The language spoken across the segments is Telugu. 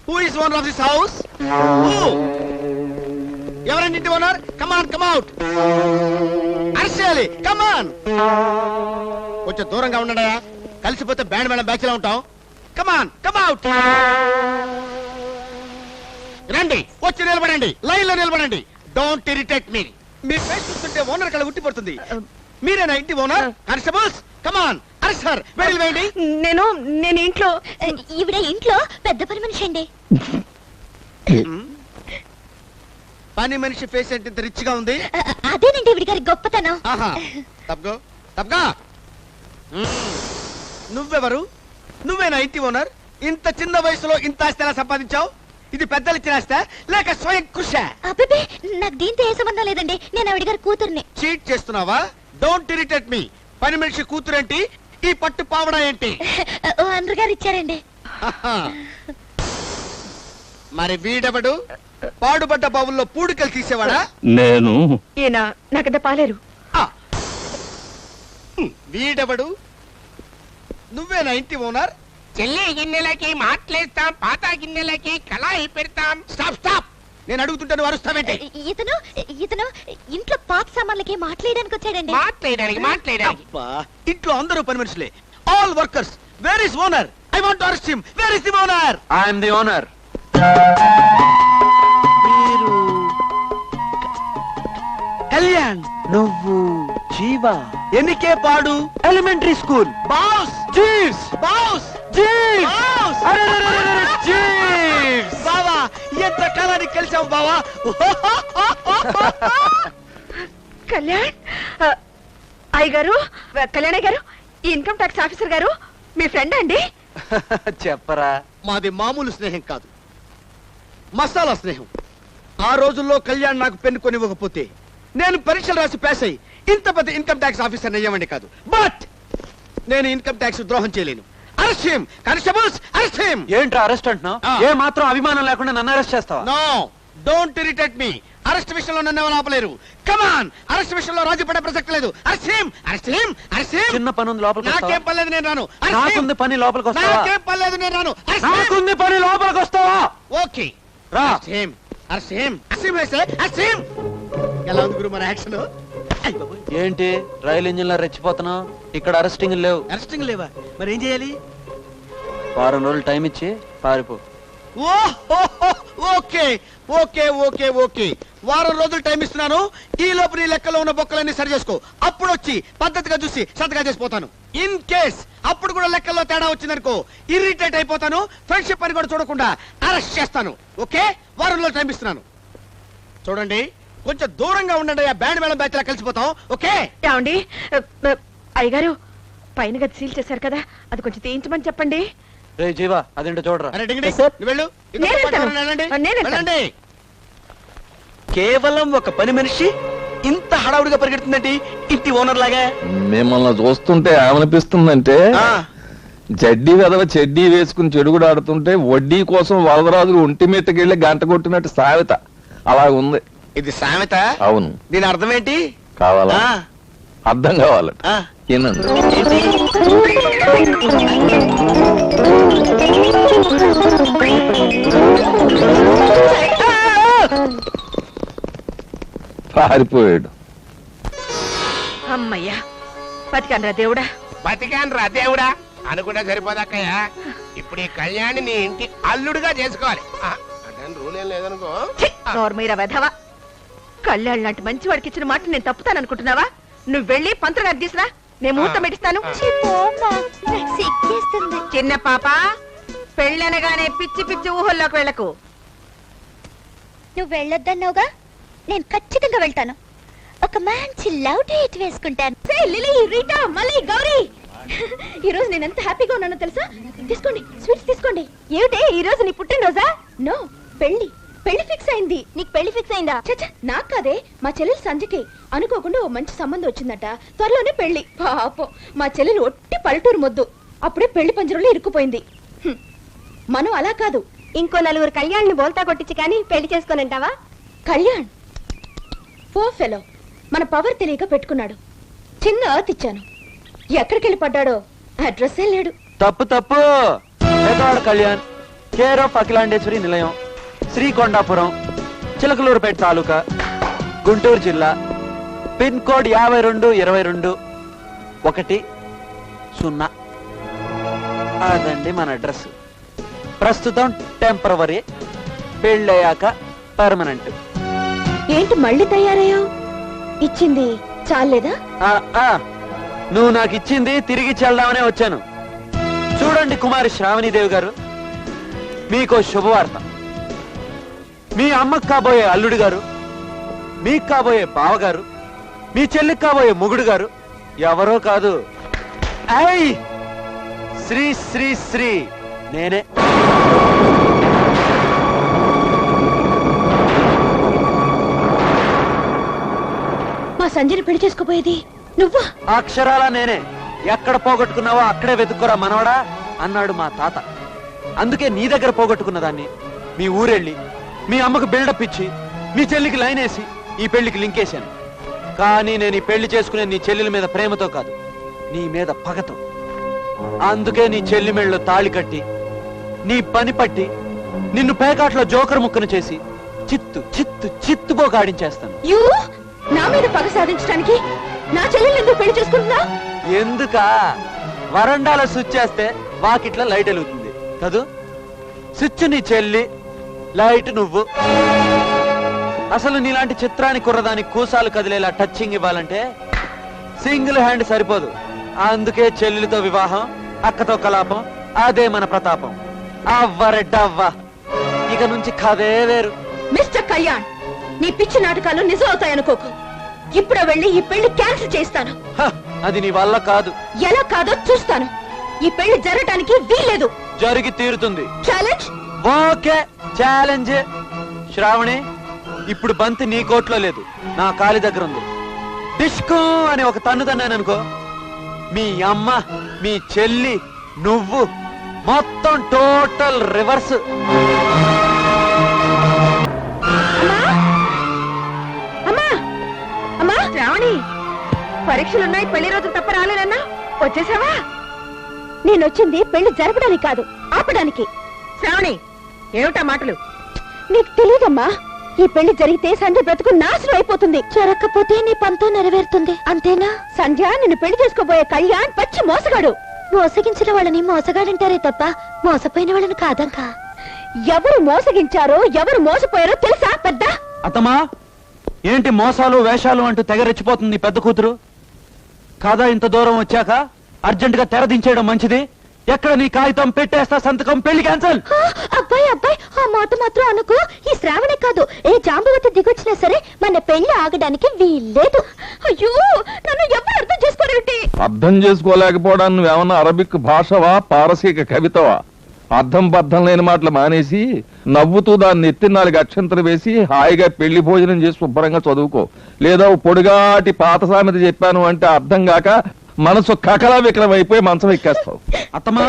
Who is owner of this house? Who? ఎవరండి ఇంటి owner? Come on, come out. అర్షాలి, come on. కొంచెం దూరంగా ఉండడా, కలిసిపోతే బ్యాండ్ మేళం బ్యాచ్ లా ఉంటాం. Come on, come out. రండి, వచ్చి నిలబడండి, లైన్ లో నిలబడండి. Don't irritate me. Me face చూస్తుంటే ఓనర్ కళ ఉట్టి పడుతుంది. మీరేనా ఇంటి owner? Constables, come on, arrest her. వెళ్ళు వేయండి. నేను ఇంట్లో, ఈవిడ ఇంట్లో పెద్ద పని మనిషి అండి. పని మనిషి ఫేస్ అంటే ఇంత రిచ్ గా ఉంది. అదేనండి ఈవిడ గారి గొప్పతనం. తప్పగా. నువ్వెవరు? నువ్వేనా ఇంటి ఓనర్? ఇంత చిన్న వయసులో ఇంత ఆస్తి ఎలా సంపాదించావు? ఇది పెద్దలు ఇచ్చిన ఆస్తా లేక స్వయం కృషి? అబ్బే, నాకు దీంతో ఏ సంబంధం లేదండి. నేను ఆవిడ గారి కూతుర్ని. చీట్ చేస్తున్నావా? డోంట్ ఇరిటేట్ మీ. పని మనిషి కూతురేంటి, ఈ పట్టు పావడా ఏంటి? అందరు గారు ఇచ్చారండి. మరి వీడెవడు? పాడుబడ్డ బావుల్లో పూడికలు తీసేవాడా? నేను. ఈయన నాకంత పాలేరు. వీడెవడు? నువ్వేనా ఇంటి ఓనర్? చెల్లి గిన్నెలకి మాట్లేస్తాం, పాత గిన్నెలకి కళాయి పెడతాం. Stop stop. నేను అడుగుతుంటే నువ్వు అరుస్తావేంటి? ఇతను ఇంట్లో పాత సామాన్లకి మాట్లాడడానికి వచ్చాడండి. మాట్లాడడానికి ఇంట్లో అందరూ పని మనుషులే. All workers. Where is owner? I want to arrest him. Where is the owner? I am the owner. మీరు కళ్యాణ్, నువ్వు జీవా. ఎన్నికే పాడు? Elementary school. Boss Jeeves. Boss Jeeves. Boss Jeeves. బావా, ఎంత కాలానికి కలిసావు బావా. కళ్యాణ్ అయ్యగారు, కళ్యాణ్ గారు, ఈ ఇన్కమ్ ట్యాక్స్ ఆఫీసర్ గారు మీ ఫ్రెండ్ అండి? చెప్పరా. మాది మామూలు స్నేహం కాదు, మసాలా స్నేహం. ఆ రోజుల్లో కళ్యాణ్ నాకు పెన్ను కొనివ్వకపోతే నేను పరీక్షలు రాసి పాస్ అయ్యి ఇంత పెద్ద ఇన్కమ్ ట్యాక్స్ ఆఫీసర్ అయ్యామండి కాదు. బట్ నేను ఇన్కమ్ ట్యాక్స్ ద్రోహం చేయలేను. Arrest him. Constables, arrest him. ఏంట్రా అరెస్ట్ అంటున్నావు? ఏ మాత్రం అభిమానం లేకుండా నన్ను అరెస్ట్ చేస్తావా? No, don't irritate me. Arrest విషయంలో నన్ను ఎవరు ఆపలేరు. కమ్ ఆన్, అరెస్ట్ విషయంలో రాజీ పడే ప్రసక్తి లేదు. Arrest him, arrest him, arrest him. చిన్న పని ఉంది, లోపలికి వస్తావా? నాకేం పర్లేదు, నేను రాను. నాకుంది పని, లోపలికి వస్తావా? నాకేం పర్లేదు, నేను రాను. నాకుంది పని, లోపలికి వస్తావా? ఓకే రా. Arrest him, arrest him, arrest him వేసే, అరెస్ట్ హిమ్. ఎలా ఉంది గురు మన యాక్షన్? ఏంటి రైలు ఇంజిన్ లో రెచ్చిపోతున్నావు? ఇక్కడ అరెస్టింగ్ లేవు. అరెస్టింగ్ లేవా? మరి ఏం చేయాలి? వారం రోజులు టైం ఇచ్చి పారిపో. ఓకే ఓకే ఓకే ఓకే, వారం రోజులు టైం ఇస్తున్నాను. ఈ లోపు నీ లెక్కలో ఉన్న బొక్కలన్నీ సరి చేసుకో. అప్పుడు వచ్చి పద్ధతిగా చూసి సంతగా చేసిపోతాను. ఇన్ కేస్ అప్పుడు కూడా లెక్కల్లో తేడా వచ్చిందనుకో, ఇరిటేట్ అయిపోతాను. ఫ్రెండ్షిప్ అని కూడా చూడకుండా అరెస్ట్ చేస్తాను. ఓకే, వారం రోజులు టైం ఇస్తున్నాను. చూడండి, కొంచెం దూరంగా ఉండండి. ఆ బ్యాండ్ మేళం బ్యాచ్ లా కలిసిపోతాం. ఓకే? ఏమండి అయ్యగారు, పైన గది సీల్ చేశారు కదా, అది కొంచెం తీయించమని చెప్పండి. రే జీవా, అదేంటో చూడరా. అరే డింగిడి, నువ్వు వెళ్ళు. వెళ్ళండి. కేవలం ఒక పని మనిషి ఇంత హడావుడిగా పరిగెడుతుందండి ఇంటి ఓనర్ లాగా. మిమ్మల్ని చూస్తుంటే ఏమనిపిస్తుందంటే, జడ్డీ వెదవ చెడ్డీ వేసుకుని చెడుగుడు ఆడుతుంటే వడ్డీ కోసం వరదరాజులు ఒంటి మీదకెళ్ళి గంట కొట్టినట్టు సామెత అలా ఉంది. ఇది సామెత? అవును. దీని అర్థం ఏంటి? కావాలా? అర్థం కావాలట. ఏనండి? పారిపోయాడు. అమ్మయ్యా, బతికాన్రా దేవుడా. బతికాన్రా దేవుడా అనుకుంటే సరిపోదక్కయ్య. ఇప్పుడు ఈ కళ్యాణి నీ ఇంటి అల్లుడుగా చేసుకోవాలి. అంటే రూల్ ఏం లేదనుకో. నోర్మీరా వెధవా. కళ్యాణ్ లాంటి మంచి వాడికి ఇచ్చిన మాట నేను తప్పుతాననుకుంటున్నావా? నువ్వు వెళ్ళి పంతులు గారు తీసురా, నేను ముహూర్తం పెట్టిస్తాను. చిన్న పాప, పెళ్ళనగానే పిచ్చి పిచ్చి ఊహల్లోకి వెళ్ళకు. నువ్వు వెళ్ళొద్దన్నావుగా, నేను ఖచ్చితంగా వెళ్తాను. ఒక మంచి లవ్ డేట్ వేసుకుంటాను. గౌరీ, ఈ రోజు నేను ఎంత హ్యాపీగా ఉన్నానో తెలుసా? తీసుకోండి, స్వీట్స్ తీసుకోండి. ఏమిటి ఈ రోజు నీ పుట్టినరోజా? నో, పెళ్లి ఫిక్స్ అయింది. నీకు పెళ్లి ఫిక్స్ అయిందా? చచ్చా, నాకు కాదే, మా చెల్లెలు సంజకి అనుకోకుండా ఓ మంచి సంబంధం వచ్చిందట. త్వరలోనే పెళ్లి. పాపం మా చెల్లెలు ఒట్టి పల్లెటూరు మొద్దు, అప్పుడే పెళ్లి పంజరంలో ఇరుక్కుపోయింది. మనం అలా కాదు, ఇంకో నలుగురు కళ్యాణ్ ని బోల్తా కొట్టించి కానీ పెళ్లి చేసుకోనంటావా? కళ్యాణ్ పో ఫెలో, మన పవర్ తెలియక పెట్టుకున్నాడు. చిన్న అర్త్ ఇచ్చాను, ఎక్కడికెళ్ళి పడ్డాడో అడ్రస్సే లేడు. తప్పు తప్పు. కళ్యాణ్ కేర్ ఆఫ్ అఖిలాండేశ్వరి నిలయం, శ్రీకొండాపురం, చిలకలూరుపేట తాలూకా, గుంటూరు జిల్లా, పిన్ కోడ్ 522210. అదండి మన అడ్రస్. ప్రస్తుతం టెంపరవరీ, పెళ్ళయ్యాక పర్మనెంట్. ఏంటి మళ్ళీ తయారయ్యావు? ఇచ్చింది చాలేదా? నువ్వు నాకు ఇచ్చింది తిరిగి చెల్దామనే వచ్చాను. చూడండి కుమారి శ్రావణీదేవి గారు, మీకో శుభవార్త. మీ అమ్మకు కాబోయే అల్లుడు గారు, మీకు కాబోయే బావగారు, మీ చెల్లికి కాబోయే మొగుడు గారు ఎవరో కాదు, ఐ శ్రీ శ్రీ శ్రీ నేనే. మా సంజయని పెళ్లి చేసుకోపోయేది నువ్వా? అక్షరాల నేనే. ఎక్కడ పోగొట్టుకున్నావో అక్కడే వెతుక్కురా మనవడా అన్నాడు మా తాత. అందుకే నీ దగ్గర పోగొట్టుకున్న దాన్ని మీ ఊరెళ్ళి మీ అమ్మకు బిల్డప్ ఇచ్చి మీ చెల్లికి లైన్ వేసి ఈ పెళ్లికి లింకేశాను. కానీ నేను ఈ పెళ్లి చేసుకునే నీ చెల్లెల మీద ప్రేమతో కాదు, నీ మీద పగతో. అందుకే నీ చెల్లి మెళ్ళలో తాళి కట్టి నీ పని పట్టి నిన్ను పేకాట్లో జోకర్ ముక్కను చేసి చిత్తు చిత్తు చిత్తుపోకాడించేస్తాను. యూ నా మీద పగ సాధించడానికి నా చెల్లెలు ఎందుకు పెళ్లి చేసుకుంటున్నా? ఎందుకా? వరండాలో స్విచ్ చేస్తే వాకిట్ల లైట్ వెలుగుతుంది కదూ. స్విచ్ నీ చెల్లి, లైట్ నువ్వు. అసలు నీలాంటి చిత్రాన్ని కుర్రదానికి కూసాలు కదిలేలా టచ్చింగ్ ఇవ్వాలంటే సింగిల్ హ్యాండ్ సరిపోదు. అందుకే చెల్లెలితో వివాహం, అక్కతో కలాపం, అదే మన ప్రతాపం. అవ్వరెడ్డవ్వ, ఇక నుంచి కథే వేరు. మిస్టర్ కళ్యాణ్, నీ పిచ్చి నాటకాలు నిజం అవుతాయనుకోకు. ఇప్పుడు వెళ్ళి ఈ పెళ్లి క్యాన్సిల్ చేస్తాను. అది నీ వల్ల కాదు. ఎలా కాదో చూస్తాను. ఈ పెళ్లి జరగటానికి వీల్లేదు. జరిగి తీరుతుంది. ఛాలెంజ్? Okay, challenge. శ్రావణి, ఇప్పుడు బంతి నీ కోట్లో లేదు, నా కాలి దగ్గర ఉంది. డిస్కో అని ఒక తన్ను తన్నాననుకో, మీ అమ్మ, మీ చెల్లి, నువ్వు మొత్తం టోటల్ రివర్స్. అమ్మా శ్రావణి, పరీక్షలున్నాయి, పెళ్లి రోజు తప్ప రాలేనన్నా వచ్చేసావా? నేనొచ్చింది పెళ్లి జరపడానికి కాదు, ఆపడానికి. శ్రావణి, ఏమిటా మాటలు? నీకు తెలియదమ్మా, ఈ పెళ్లి జరిగితే సంధ్య బ్రతుకు నాశనం అయిపోతుంది. జరగకపోతే నీ పంతో నెరవేరుతుంది, అంతేనా? సంధ్య నిన్ను పెళ్లి చేసుకోబోయే కళ్యాణ్ పచ్చి మోసగాడు. మోసగించిన వాళ్ళని మోసగాడంటారే తప్ప మోసపోయిన వాళ్ళని కాదంక. ఎవరు మోసగించారో ఎవరు మోసపోయారో తెలుసా పెద్ద? అత్తమా, ఏంటి మోసాలు వేషాలు అంటూ తెగ రెచ్చిపోతుంది పెద్ద కూతురు. కాదా ఇంత దూరం వచ్చాక అర్జెంట్ గా తెరదించేయడం మంచిది. ఎక్కడ నీ కాగితం పెట్టేస్తా సంతకం, పెళ్లి క్యాన్సల్. అబ్బాయి అబ్బాయి, ఆ మాట మాత్రం అనుకో. ఈ శ్రావణే కాదు, ఏ జాంబవతి దిగొచ్చినా సరే మన పెళ్లి ఆగడానికి వీల్లేదు. అయ్యో, నన్ను ఎవరు అర్థం చేసుకోరేమిటి? అర్థం చేసుకోలేకపోవడానికి నువ్వేమన్నా అరబిక్ భాషవా, పారసీక కవితవా? అర్థం బద్ధం లేని మాటలు మానేసి నవ్వుతూ దాన్ని ఎత్తి 4 అక్షంతలు వేసి హాయిగా పెళ్లి భోజనం చేసి శుభ్రంగా చదువుకో. లేదా పొడుగాటి పాత సామెత చెప్పాను అంటే అర్థం కాక మనసు కకలా వికలం అయిపోయి మంచం ఎక్కేస్తావు. అత్తమా,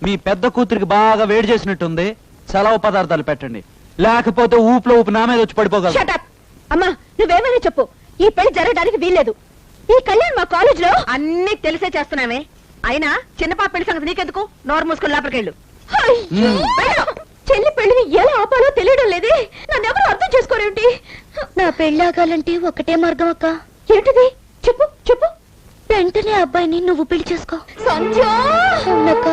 మీ పెద్ద కూతురికి బాగా వేడి చేసినట్టుంది, సెలవు పదార్థాలు పెట్టండి, లేకపోతే ఊపులో ఊపి నా మీద వచ్చి పడిపోగలరు. Shut up! అమ్మా, నువ్వేమైనా చెప్పు, ఈ పెళ్లి జరగడానికి వీల్లేదు. ఈ కళ్యాణ్ మా కాలేజ్ లో అన్ని తెలిసే చేస్తున్నామే. అయినా చిన్నపాప పెళ్లి సంగతి నీకెందుకు? నోరు మూసుకొని లోపలికెళ్ళు. చెల్లి పెళ్లిని ఎలా ఆపాలో తెలియడం లేదే. నన్నెవరు అర్థం చేసుకోరేమిటి? నా పెళ్లి ఆగాలంటే ఒకటే మార్గం అక్క. ఏంటిది? చెప్పు చెప్పు. వెంటనే అబ్బాయిని నువ్వు పెళ్లి చేసుకో. అవునక్క,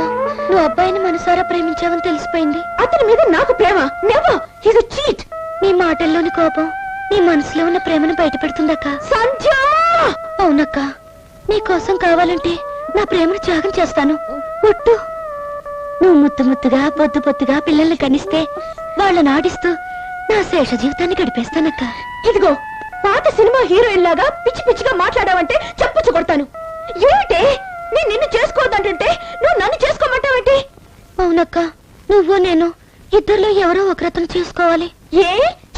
నువ్వు అబ్బాయిని మనసారా ప్రేమించావని తెలిసిపోయింది. అతని మీద నాకు ప్రేమ never. He is a cheat. నీ మాటల్లోని కోపం నీ మనసులో ఉన్న ప్రేమను బయటపెడుతుందక్క. సంధ్య! అవునక్క, నీ కోసం కావాలంటే నా ప్రేమను త్యాగం చేస్తాను. ఒట్టు. నువ్వు ముద్దు ముద్దుగా బొద్దు బొద్దుగా పిల్లల్ని కనిస్తే వాళ్ళని ఆడిస్తూ నా శేష జీవితాన్ని గడిపేస్తానక్క. ఇదిగో, పాత సినిమా హీరోయిన్ లాగా పిచ్చి పిచ్చిగా మాట్లాడావంటే చెప్పుచ్చు కొడతాను. ఏమిటే, నేను నిన్ను చేసుకోవద్దంటుంటే నువ్వు నన్ను చేసుకోమంటావేంటి? అవునక్క, నువ్వు నేను ఇద్దరిలో ఎవరో ఒకరతను చేసుకోవాలి. ఏ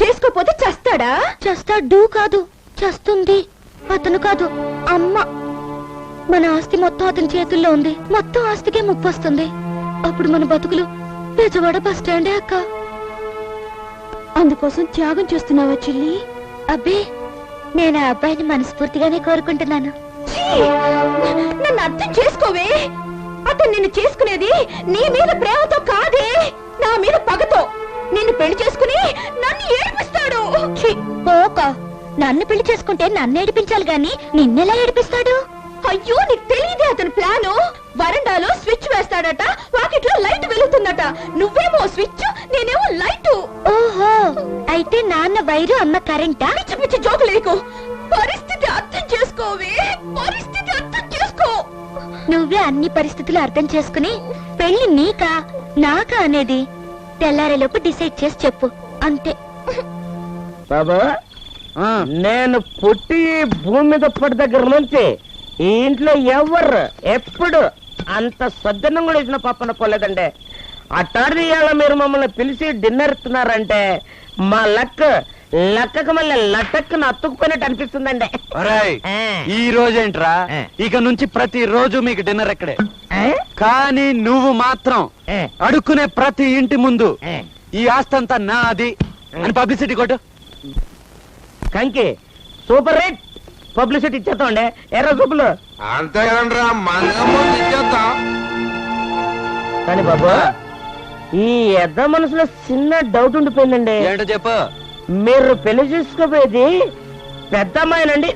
చేసుకోపోతే చస్తాడా? చస్తాడు కాదు, చస్తుంది. అతను కాదు, అమ్మ. మన ఆస్తి మొత్తం అతని చేతుల్లో ఉంది. మొత్తం ఆస్తికే ముప్పు వస్తుంది. అప్పుడు మన బతుకులు బెజవాడ బస్ స్టాండే అక్క. అందుకోసం త్యాగం చేస్తున్నావా చెల్లి? అబ్బే, నేను ఆ అబ్బాయిని మనస్ఫూర్తిగానే కోరుకుంటున్నాను. నన్ను అర్థం చేసుకోవే. అతను నిన్ను చేసుకునేది నీ మీద ప్రేమతో కాదే, నా మీద పగతో. నిన్ను పెళ్లి చేసుకుని నన్ను ఏడిపిస్తాడు. పోక నన్ను పెళ్లి చేసుకుంటే నన్ను ఏడిపించాలి గాని నిన్నెలా ఏడిపిస్తాడు? అయ్యో నీకు తెలియదే అతని ప్లాను. వరండాలో స్విచ్ వేస్తాడట, వాకిట్లో లైట్ వెలుగుతుందట. నువ్వేమో స్విచ్, నేనేమో లైట్. ఓహో, అయితే నాన్న వైరు, అమ్మ కరెంటా? పిచ్చి పిచ్చి జోకు లేకు. పరిస్థితి అర్థం చేసుకోవే, పరిస్థితి అర్థం చేసుకో. నువ్వే అన్ని పరిస్థితులు అర్థం చేసుకుని పెళ్లి నీకా నాకా అనేది తెల్లారేలోపు డిసైడ్ చేసి చెప్పు, అంతే. బాబా, నేను పుట్టి భూమి మీద పడి దగ్గర నుంచి ఈ ఇంట్లో ఎవరు ఎప్పుడు అంత సజ్జనం కూడా ఇచ్చిన పప్పన పోలేదండి. అట్టాడి ఇవాళ మీరు మమ్మల్ని పిలిచి డిన్నర్ ఇస్తున్నారంటే మా లక్కకు మళ్ళీ లటక్కున అత్తుకుపోయినట్టు అనిపిస్తుందండి. ఈ రోజేంట్రా, ఇక నుంచి ప్రతి రోజు మీకు డిన్నర్ ఎక్కడే. కానీ నువ్వు మాత్రం అడుక్కునే ప్రతి ఇంటి ముందు ఈ ఆస్తంతా నాది అని పబ్లిసిటీ కొట్టు. కంకి సూపర్ రేట్ పబ్లిసిటీ ఇచ్చేస్తామండి. ఎర్ర చూపులు అంతే కదండ్రా, ఇచ్చేద్దాం. కానీ బాబు, ఈ ఎద్ద మనసులో చిన్న డౌట్ ఉండిపోయిందండి. ఏంటో చెప్పు. మీరు పెళ్లి చేసుకోపోయేది పెద్ద అమ్మాయినండి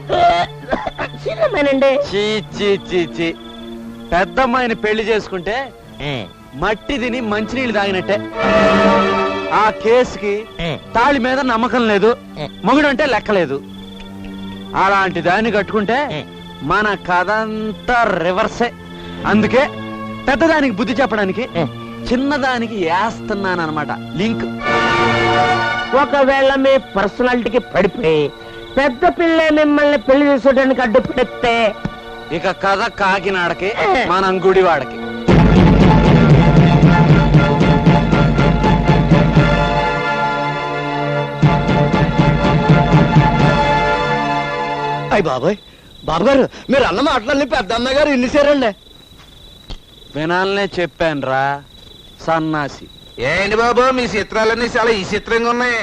చిన్న అమ్మాయినండి? చీ చీ చీ చీ, పెద్దమ్మాయిని పెళ్లి చేసుకుంటే మట్టి తిని మంచినీళ్ళు తాగినట్టే. ఆ కేసుకి తాళి మీద నమ్మకం లేదు, మొగుడంటే లెక్కలేదు. అలాంటి దాన్ని కట్టుకుంటే మన కథంతా రివర్సే. అందుకే పెద్దదానికి బుద్ధి చెప్పడానికి చిన్నదానికి వేస్తున్నానమాట లింక్. ఒకవేళ మీ పర్సనాలిటీకి పడిపోయి పెద్ద పిల్ల మిమ్మల్ని పెళ్లి చేసుకోవడానికి అడ్డుపడితే ఇక కథ కాకినాడకి, మనం గుడివాడకి. అయ్య బాబాయ్, బాబు గారు మీరు అన్న మాటలన్నీ పెద్ద అమ్మాయి గారు ఇన్నిసారండి. వినాలనే చెప్పాను రా సన్నాసి. ఏంటి బాబు, మీ చిత్రాలన్నీ చాలా ఈ చిత్రంగా ఉన్నాయి.